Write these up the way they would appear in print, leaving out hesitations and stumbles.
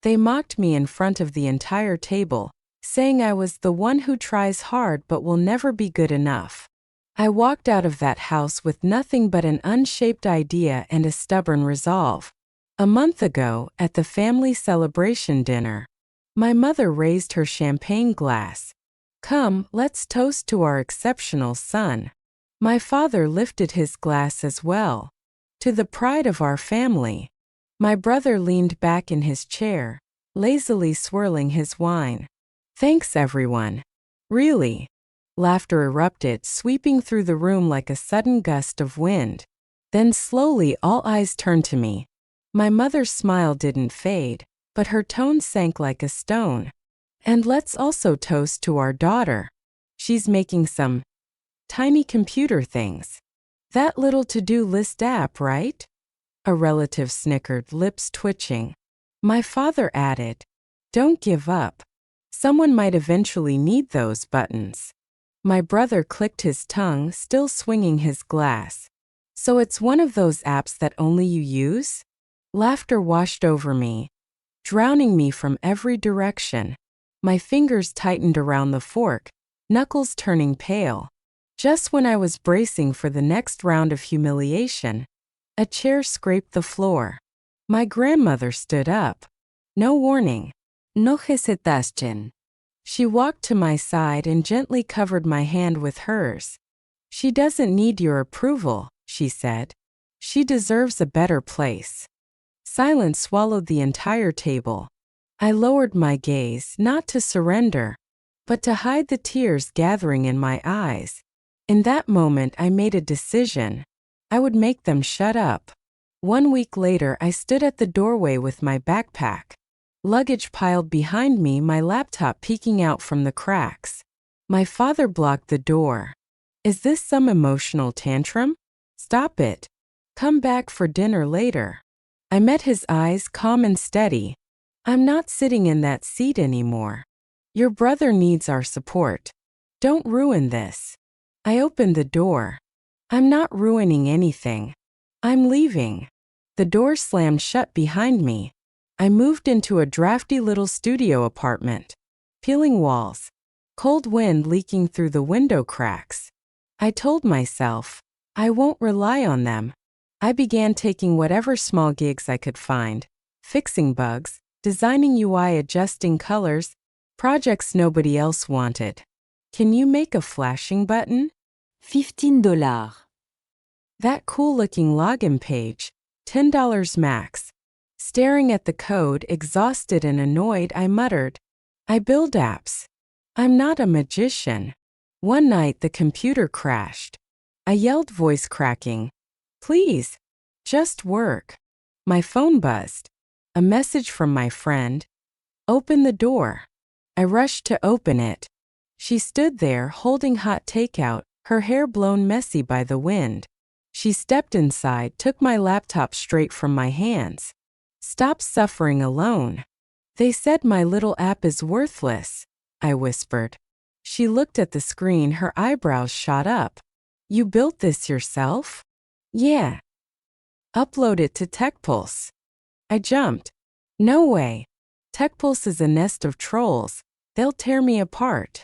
They mocked me in front of the entire table, saying I was the one who tries hard but will never be good enough. I walked out of that house with nothing but an unshaped idea and a stubborn resolve. A month ago, at the family celebration dinner, my mother raised her champagne glass. "Come, let's toast to our exceptional son." My father lifted his glass as well. "To the pride of our family." My brother leaned back in his chair, lazily swirling his wine. "Thanks, everyone." "Really?" Laughter erupted, sweeping through the room like a sudden gust of wind. Then slowly all eyes turned to me. My mother's smile didn't fade, but her tone sank like a stone. "And let's also toast to our daughter. She's making some tiny computer things. That little to-do list app, right?" A relative snickered, lips twitching. My father added, "Don't give up. Someone might eventually need those buttons." My brother clicked his tongue, still swinging his glass. "So it's one of those apps that only you use?" Laughter washed over me, drowning me from every direction. My fingers tightened around the fork, knuckles turning pale. Just when I was bracing for the next round of humiliation, a chair scraped the floor. My grandmother stood up. No warning. No hesitation. She walked to my side and gently covered my hand with hers. "She doesn't need your approval," she said. "She deserves a better place." Silence swallowed the entire table. I lowered my gaze, not to surrender, but to hide the tears gathering in my eyes. In that moment, I made a decision. I would make them shut up. 1 week later, I stood at the doorway with my backpack. Luggage piled behind me, my laptop peeking out from the cracks. My father blocked the door. "Is this some emotional tantrum? Stop it. Come back for dinner later." I met his eyes, calm and steady. "I'm not sitting in that seat anymore. Your brother needs our support. Don't ruin this." I opened the door. "I'm not ruining anything. I'm leaving." The door slammed shut behind me. I moved into a drafty little studio apartment. Peeling walls. Cold wind leaking through the window cracks. I told myself, I won't rely on them. I began taking whatever small gigs I could find. Fixing bugs, designing UI, adjusting colors, projects nobody else wanted. "Can you make a flashing button?" $15. That cool-looking login page, $10 max. Staring at the code, exhausted and annoyed, I muttered, "I build apps. I'm not a magician." One night the computer crashed. I yelled, voice cracking, "Please, just work." My phone buzzed. A message from my friend. "Open the door." I rushed to open it. She stood there holding hot takeout, her hair blown messy by the wind. She stepped inside, took my laptop straight from my hands. "Stop suffering alone. They said my little app is worthless," I whispered. She looked at the screen, her eyebrows shot up. "You built this yourself?" "Yeah." "Upload it to TechPulse." I jumped. "No way. TechPulse is a nest of trolls. They'll tear me apart."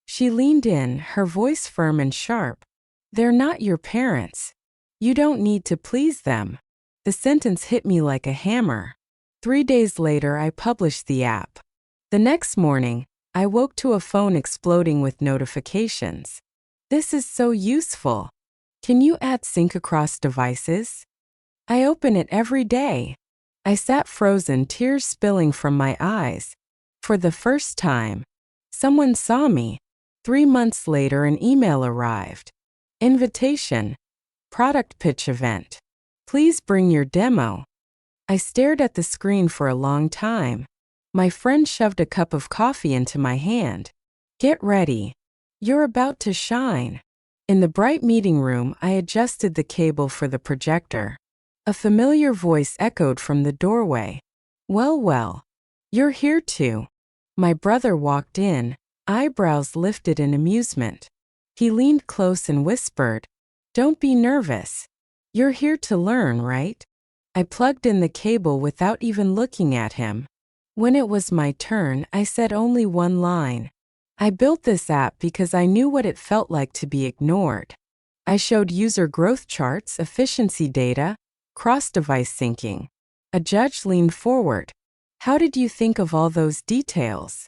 She leaned in, her voice firm and sharp. "They're not your parents. You don't need to please them." The sentence hit me like a hammer. 3 days later, I published the app. The next morning, I woke to a phone exploding with notifications. "This is so useful. Can you add sync across devices?" I open it every day. I sat frozen, tears spilling from my eyes. For the first time, someone saw me. 3 months later, an email arrived. Invitation. Product pitch event. Please bring your demo. I stared at the screen for a long time. My friend shoved a cup of coffee into my hand. "Get ready. You're about to shine." In the bright meeting room, I adjusted the cable for the projector. A familiar voice echoed from the doorway. "Well, well. You're here too." My brother walked in, eyebrows lifted in amusement. He leaned close and whispered, "Don't be nervous. You're here to learn, right?" I plugged in the cable without even looking at him. When it was my turn, I said only one line. I built this app because I knew what it felt like to be ignored. I showed user growth charts, efficiency data, cross-device syncing. A judge leaned forward. How did you think of all those details?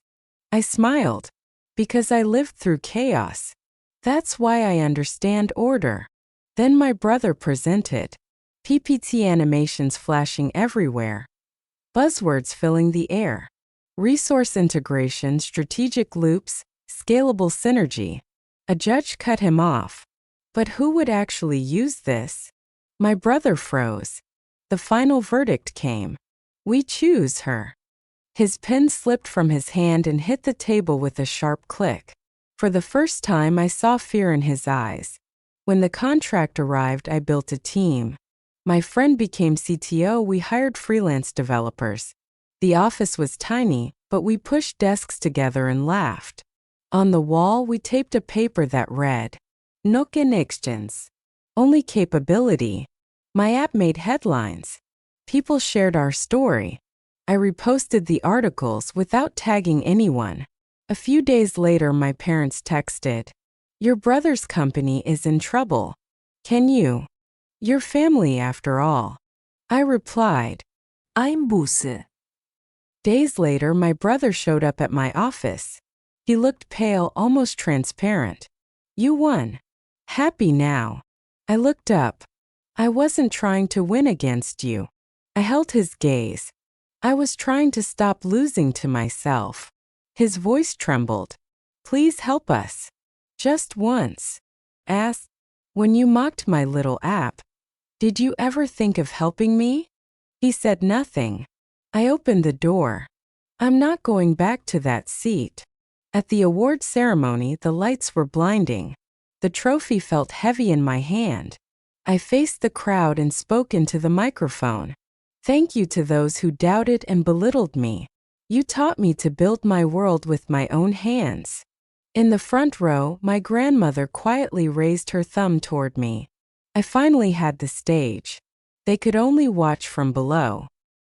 I smiled. Because I lived through chaos. That's why I understand order. Then my brother presented. PPT animations flashing everywhere. Buzzwords filling the air. Resource integration, strategic loops, scalable synergy. A judge cut him off. But who would actually use this? My brother froze. The final verdict came. We choose her. His pen slipped from his hand and hit the table with a sharp click. For the first time, I saw fear in his eyes. When the contract arrived, I built a team. My friend became CTO, we hired freelance developers. The office was tiny, but we pushed desks together and laughed. On the wall, we taped a paper that read, "No connections. Only capability." My app made headlines. People shared our story. I reposted the articles without tagging anyone. A few days later, my parents texted, "Your brother's company is in trouble. Can you? Your family after all." I replied, I'm Busse. Days later, my brother showed up at my office. He looked pale, almost transparent. "You won. Happy now." I looked up. "I wasn't trying to win against you." I held his gaze. I was trying to stop losing to myself. His voice trembled. "Please help us. Just once." Asked, "When you mocked my little app, did you ever think of helping me?" He said nothing. I opened the door. I'm not going back to that seat. At the award ceremony, the lights were blinding. The trophy felt heavy in my hand. I faced the crowd and spoke into the microphone. "Thank you to those who doubted and belittled me. You taught me to build my world with my own hands." In the front row, my grandmother quietly raised her thumb toward me. I finally had the stage. They could only watch from below.